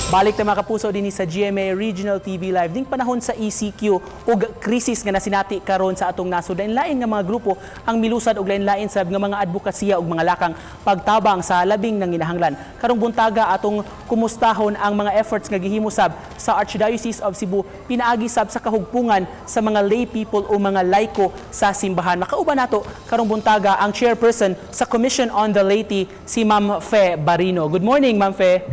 Balik na mga kapuso din sa GMA Regional TV Live ding panahon sa ECQ ug krisis nga nasinati karon sa atong nasod. Lain nga mga grupo ang milusad og lain-lain sab nga mga advokasya ug mga lakang pagtabang sa labing nanginahanglan. Karong buntaga atong kumustahon ang mga efforts nga gihimo sab sa Archdiocese of Cebu pinaagi sab sa kahugpungan sa mga lay people o mga laiko sa simbahan. Makauban nato karong buntaga ang chairperson sa Commission on the Laity, si Ma'am Fe Barino. Good morning, Ma'am Fe.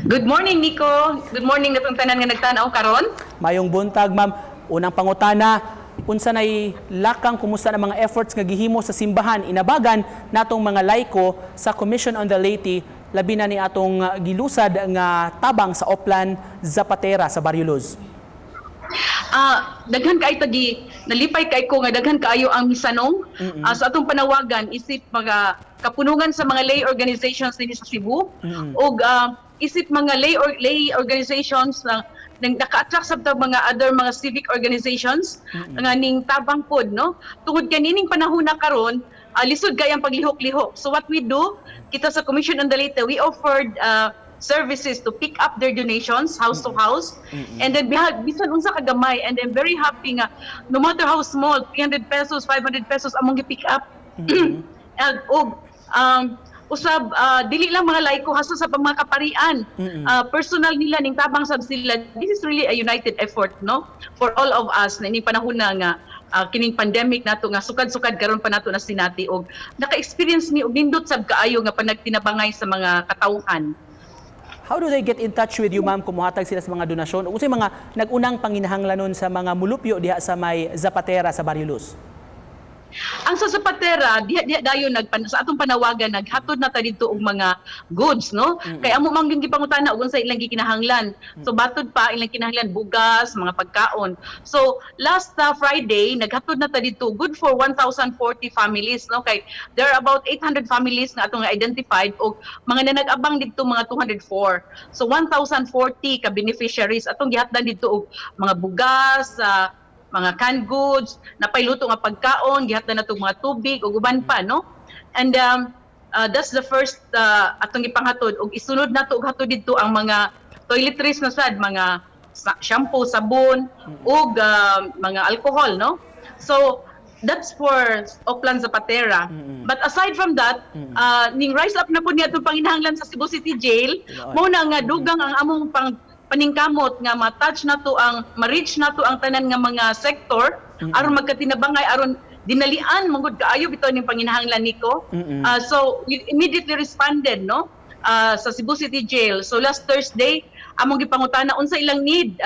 Good morning, Nico. Good morning natong tanan nga nagtanaw karon. Mayong buntag, ma'am. Unang pangutana, unsa nay lakang kumusta ang mga efforts nga gihimo sa simbahan inabagan natong mga laiko sa Commission on the Laity labi na ni atong gilusad nga tabang sa Oplan Zapatera sa Barrio Luz. Daghan kay tagi nalipay kay ko nga daghan kaayo ang misanong sa atong panawagan isip mga kapunungan sa mga lay organizations dinhi sa Cebu ug isip mga lay organizations na naka-attract sa mga other mga civic organizations nga ning tabang pod no tungod kanining panahon na karon lisod kay ang paglihok-lihok. So what we do kita sa Commission on the Laity, we offered services to pick up their donations house to house and then bisan unsa ka gamay, and then very happy nga no matter how small, 300 pesos 500 pesos among gi-pick up usab dili lang mga laiko hasta sa mga kaparian personal nila ning tabang sab sila. This is really a united effort no for all of us na ining panahon na nga kining pandemic nato nga sukad-sukad karon pa nato na sinati og naka-experience mi og nindot sab kaayo nga panagtinabangay sa mga katawhan. How do they get in touch with you, ma'am, kumuhatag sila sa mga donasyon? O sa mga nag-unang panginahanglanon sa mga mulupyo diha sa may Zapatera sa Barrio Luz? Ang sa Zapatera diha dayon sa atong panawagan naghatod na ta didto og mga goods no kay amo man gyud gipangutana og unsa ilang gikinahanglan. So batod pa ilang kinahanglan bugas, mga pagkaon. So last Friday naghatod na ta didto good for 1,040 families no kay there are about 800 families na atong identified og mga nanag-abang didto mga 204. So 1,040 ka beneficiaries atong gihatdan didto og mga bugas, mga canned goods, napayluto nga pagkaon, gihatdan nato mga tubig ug uban pa no. And that's the first atong ipanghatod ug isunod nato og hatod didto ang mga toiletries na sad, mga shampoo, sabon ug mga alcohol no. So that's for Oplan Zapatera. But aside from that, ning rise up na po niya itong panginahanglan sa Cebu City Jail, mo na nga dugang ang among paningkamot nga ma-touch nato ang ma-reach nato ang tanan nga mga sektor aron magkatinabangay aron dinalian mangud kaayo bitaw ning panginahanglan niko. So we immediately responded no sa Cebu City Jail. So last Thursday among gipangutana unsa ilang need,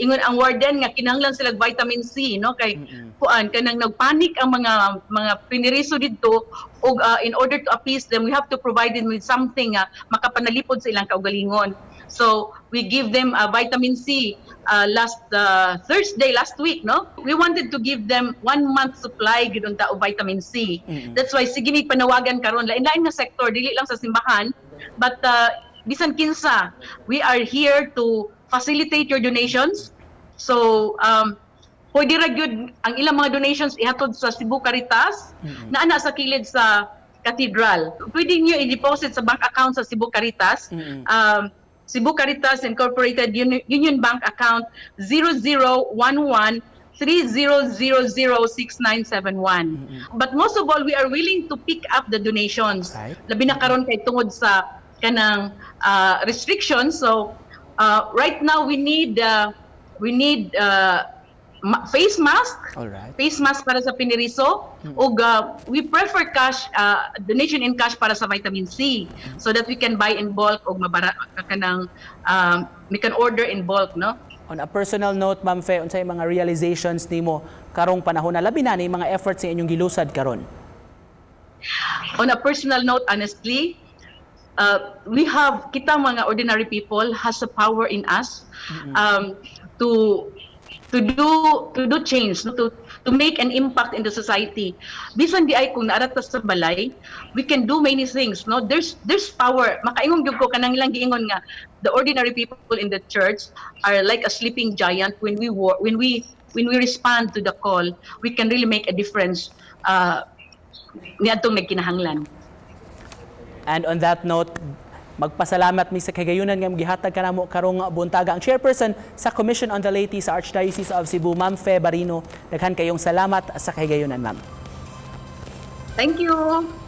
ingon ang warden nga kinahanglan sila vitamin C no kay kuan kanang nagpanik ang mga piniriso didto og in order to appease them we have to provide them with something makapanalipod sa ilang kaugalingon. So we give them vitamin C last Thursday last week no. We wanted to give them 1 month supply gid unta og vitamin C. That's why sige ni panawagan karon lain-lain nga sektor dili lang sa simbahan but bisan kinsa we are here to facilitate your donations. So pwede ra gyud ang ilang mga donations ihatod sa Cebu Caritas na ana sa kilid sa Cathedral. Pwede niyo i-deposit sa bank account sa Cebu Caritas. Cebu Caritas Incorporated Union Bank account 0011-30006971. But most of all, we are willing to pick up the donations. Labi na karon kay tungod sa kanang restrictions. So right now we need face mask. Face mask para sa piniriso ug we prefer cash donation in cash para sa vitamin C so that we can buy in bulk ug mabara kanang we can order in bulk no. On a personal note, Ma'am Fe, unsay mga realizations nimo karong panahon na labi na ni mga efforts sa inyong gilusad karon? On a personal note, honestly, kita mga ordinary people has a power in us to do change, no? to make an impact in the society. Bisan di ay kung naarata sa balay, we can do many things. No, there's power. Makaingon gyud ko kanang ilang giingon nga the ordinary people in the church are like a sleeping giant. When we respond to the call, we can really make a difference. Niadtong nagkinahanglan. And on that note, Magpasalamat mi sa kagayunan nga gihatag kanamo karong buntaga ang chairperson sa Commission on the Laity sa Archdiocese of Cebu, Ma'am Fe Barino. Daghan kayong salamat sa kagayunan, ma'am. Thank you.